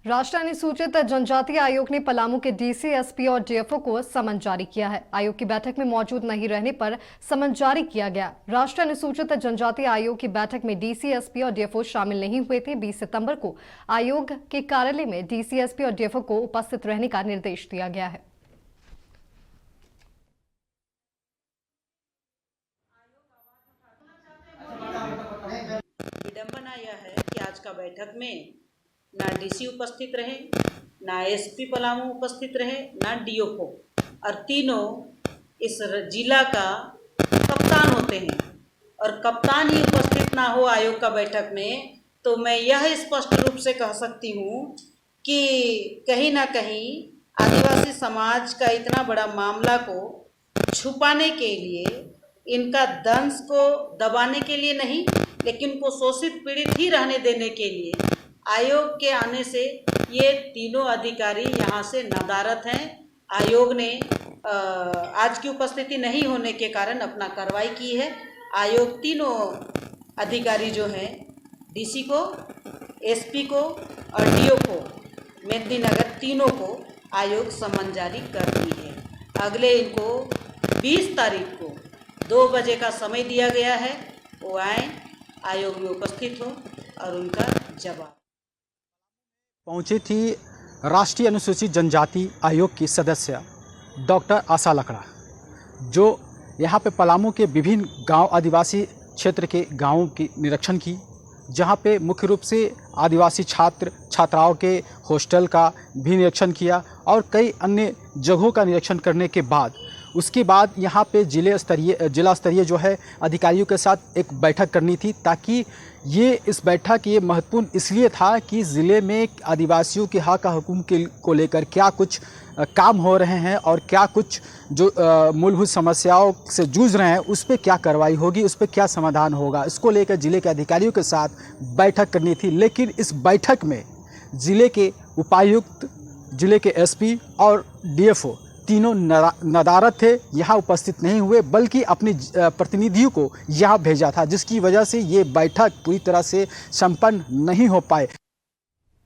राष्ट्रीय अनुसूचित जनजाति आयोग ने पलामू के डीसी, एसपी और डीएफओ को समन जारी किया है। आयोग की बैठक में मौजूद नहीं रहने पर समन जारी किया गया। राष्ट्रीय अनुसूचित जनजाति आयोग की बैठक में डीसी, एसपी और डीएफओ शामिल नहीं हुए थे। 20 सितंबर को आयोग के कार्यालय में डीसी, एसपी और डीएफओ को उपस्थित रहने का निर्देश दिया गया है। विडंबना यह है कि आज का बैठक में ना डीसी उपस्थित रहे, ना एसपी पलामू उपस्थित रहे, ना डीओपो, और तीनों इस जिला का कप्तान होते हैं और कप्तान ही उपस्थित ना हो आयोग का बैठक में, तो मैं यह स्पष्ट रूप से कह सकती हूँ कि कहीं ना कहीं आदिवासी समाज का इतना बड़ा मामला को छुपाने के लिए, इनका दंश को दबाने के लिए नहीं, लेकिन उनको शोषित पीड़ित ही रहने देने के लिए आयोग के आने से ये तीनों अधिकारी यहाँ से नदारद हैं। आयोग ने आज की उपस्थिति नहीं होने के कारण अपना कार्रवाई की है। आयोग तीनों अधिकारी जो हैं, डीसी को, एसपी को और डीओ को, मेदिनीनगर, तीनों को आयोग समन जारी कर दी है। अगले इनको 20 तारीख को 2 बजे का समय दिया गया है। वो आए, आयोग में उपस्थित हो और उनका जवाब। पहुंची थी राष्ट्रीय अनुसूचित जनजाति आयोग की सदस्य डॉक्टर आशा लकड़ा, जो यहाँ पे पलामू के विभिन्न गांव, आदिवासी क्षेत्र के गांवों की निरीक्षण की, जहाँ पे मुख्य रूप से आदिवासी छात्र छात्राओं के हॉस्टल का भी निरीक्षण किया और कई अन्य जगहों का निरीक्षण करने के बाद उसके बाद यहाँ पे जिला स्तरीय जो है अधिकारियों के साथ एक बैठक करनी थी, ताकि इस बैठक ये महत्वपूर्ण इसलिए था कि ज़िले में आदिवासियों के हक हुकूक को लेकर क्या कुछ काम हो रहे हैं और क्या कुछ जो मूलभूत समस्याओं से जूझ रहे हैं उस पर क्या कार्रवाई होगी, उस पर क्या समाधान होगा, इसको लेकर ज़िले के अधिकारियों के साथ बैठक करनी थी। लेकिन इस बैठक में ज़िले के उपायुक्त, ज़िले के एसपी और डीएफओ तीनों नदारद थे, यहाँ उपस्थित नहीं हुए, बल्कि अपने प्रतिनिधियों को यहाँ भेजा था, जिसकी वजह से ये बैठक पूरी तरह से संपन्न नहीं हो पाए।